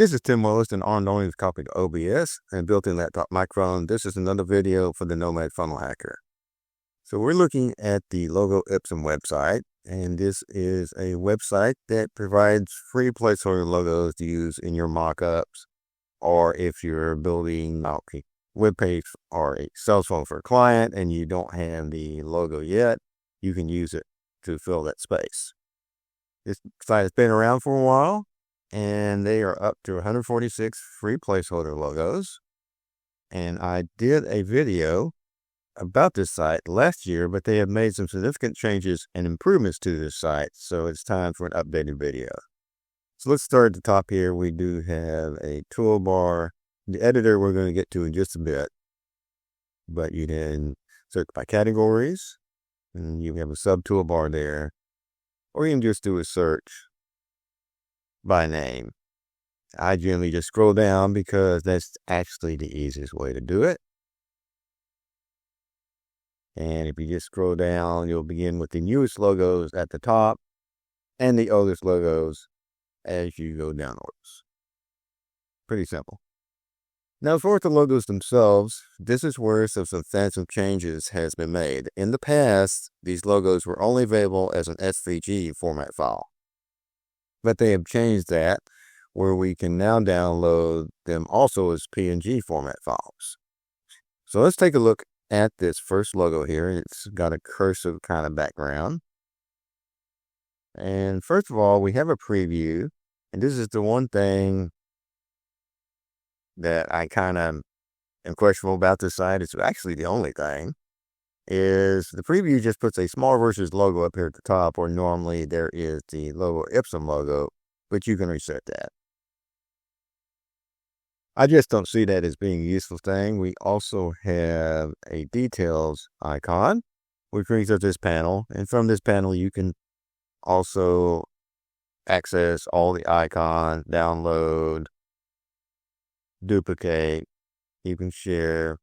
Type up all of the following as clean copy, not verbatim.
This is Tim Willis, and on with copy to OBS and built-in laptop microphone. This is another video for the Nomad Funnelhacker. So we're looking at the Logoipsum website, and this is a website that provides free placeholder logos to use in your mockups, or if you're building a web page or a sales funnel for a client and you don't have the logo yet, you can use it to fill that space. This site has been around for a while, and they are up to 146 free placeholder logos. And I did a video about this site last year, but they have made some significant changes and improvements to this site, so it's time for an updated video. So let's start at the top here. We do have a toolbar. The editor we're going to get to in just a bit, but you can search by categories, and you have a sub toolbar there, or you can just do a search by name. I generally just scroll down because that's actually the easiest way to do it. And if you just scroll down, you'll begin with the newest logos at the top and the oldest logos as you go downwards. Pretty simple. Now, for the logos themselves, this is where some substantial changes has been made. In the past, these logos were only available as an SVG format file, but they have changed that where we can now download them also as PNG format files. So let's take a look at this first logo here. It's got a cursive kind of background. And first of all, we have a preview, and this is the one thing that I kind of am questionable about this site. It's actually the only thing, is the preview just puts a small versus logo up here at the top, where normally there is the Logoipsum logo, but you can reset that. I just don't see that as being a useful thing. We also have a details icon, which brings up this panel, and from this panel you can also access all the icons, download, duplicate, you can share,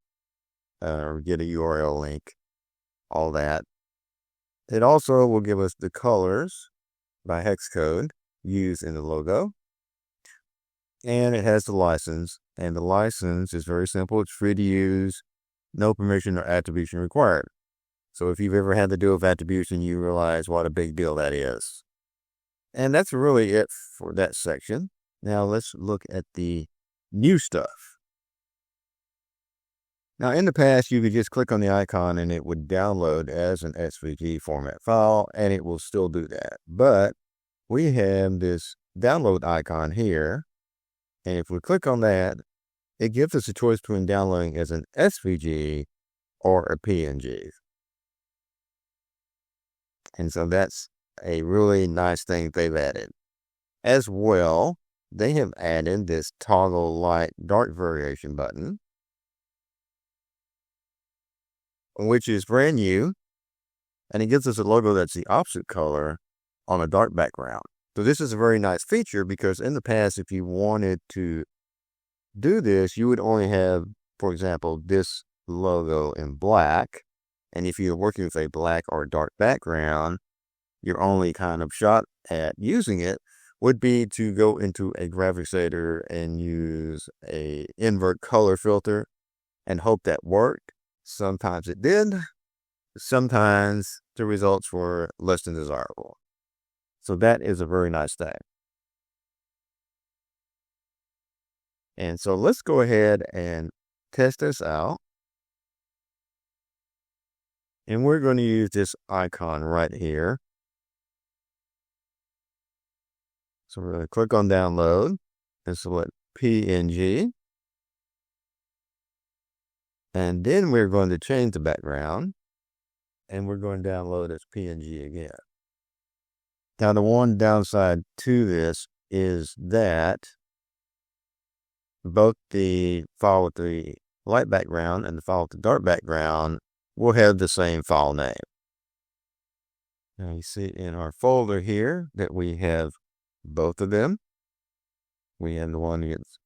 or get a URL link, all that. It also will give us the colors by hex code used in the logo. And it has the license, and the license is very simple. It's free to use, no permission or attribution required. So if you've ever had to do with attribution, you realize what a big deal that is. And that's really it for that section. Now let's look at the new stuff. Now, in the past, you could just click on the icon and it would download as an SVG format file, and it will still do that. But we have this download icon here, and if we click on that, it gives us a choice between downloading as an SVG or a PNG. And so that's a really nice thing they've added. As well, they have added this toggle light dark variation button, which is brand new, and it gives us a logo that's the opposite color on a dark background. So this is a very nice feature, because in the past, if you wanted to do this, you would only have, for example, this logo in black. And if you're working with a black or dark background, your only kind of shot at using it would be to go into a graphics editor and use a invert color filter and hope that worked. Sometimes it did. Sometimes the results were less than desirable. So that is a very nice thing. And so let's go ahead and test this out. And we're going to use this icon right here. So we're going to click on download and select PNG. And then we're going to change the background, and we're going to download as PNG again. Now, the one downside to this is that both the file with the light background and the file with the dark background will have the same file name. Now, you see in our folder here that we have both of them. We have the one that gets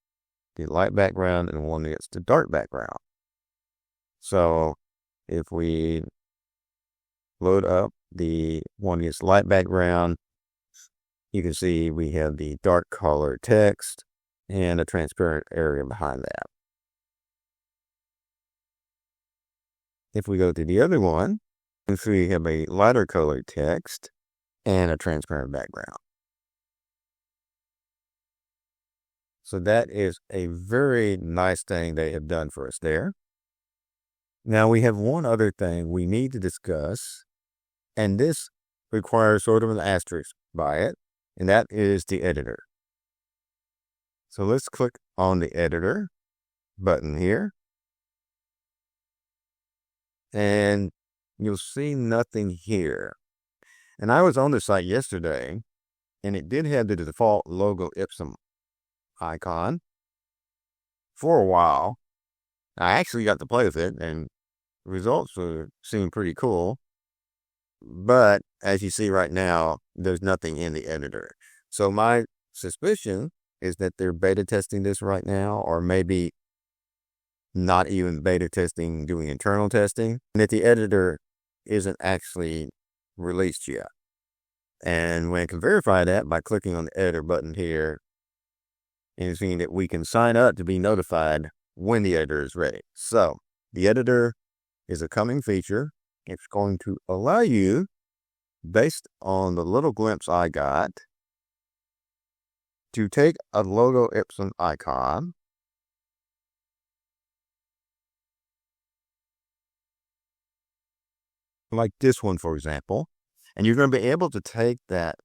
the light background and the one that gets the dark background. So if we load up the one that gets light background, you can see we have the dark color text and a transparent area behind that. If we go to the other one, you see we have a lighter colored text and a transparent background. So that is a very nice thing they have done for us there. Now we have one other thing we need to discuss, and this requires sort of an asterisk by it, and that is the editor. So let's click on the editor button here, and you'll see nothing here. And I was on the site yesterday, and it did have the default Logoipsum icon for a while. I actually got to play with it, and results seem pretty cool. But as you see right now, there's nothing in the editor. So my suspicion is that they're beta testing this right now, or maybe not even beta testing, doing internal testing, and that the editor isn't actually released yet. And we can verify that by clicking on the editor button here and seeing that we can sign up to be notified when the editor is ready. So the editor is a coming feature. It's going to allow you, based on the little glimpse I got, to take a Logoipsum icon, like this one, for example, and you're going to be able to take that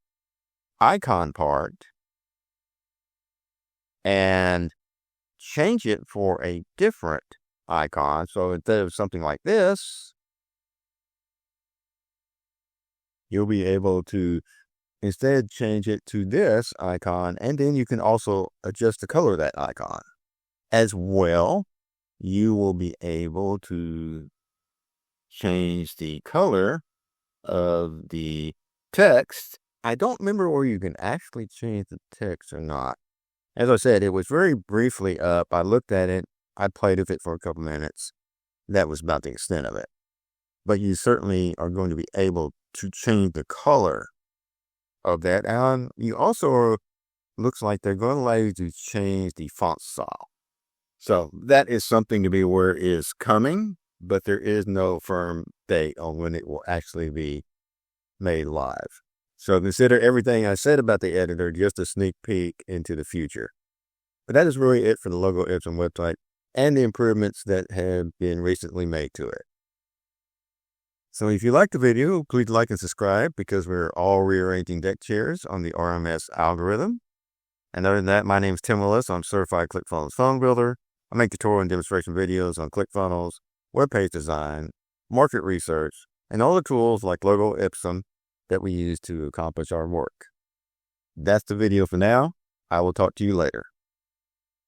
icon part and change it for a different icon. So instead of something like this, you'll be able to instead change it to this icon, and then you can also adjust the color of that icon. As well, you will be able to change the color of the text. I don't remember where you can actually change the text or not. As I said, it was very briefly up. I looked at it. I played with it for a couple minutes. That was about the extent of it. But you certainly are going to be able to change the color of that. And you also, looks like they're going to allow you to change the font style. So that is something to be aware is coming, but there is no firm date on when it will actually be made live. So consider everything I said about the editor just a sneak peek into the future. But that is really it for the Logoipsum website and the improvements that have been recently made to it. So if you liked the video, please like and subscribe, because we're all rearranging deck chairs on the RMS algorithm. And other than that, my name is Tim Willis. I'm certified ClickFunnels phone builder. I make tutorial and demonstration videos on ClickFunnels, web page design, market research, and all the tools like Logoipsum that we use to accomplish our work. That's the video for now. I will talk to you later.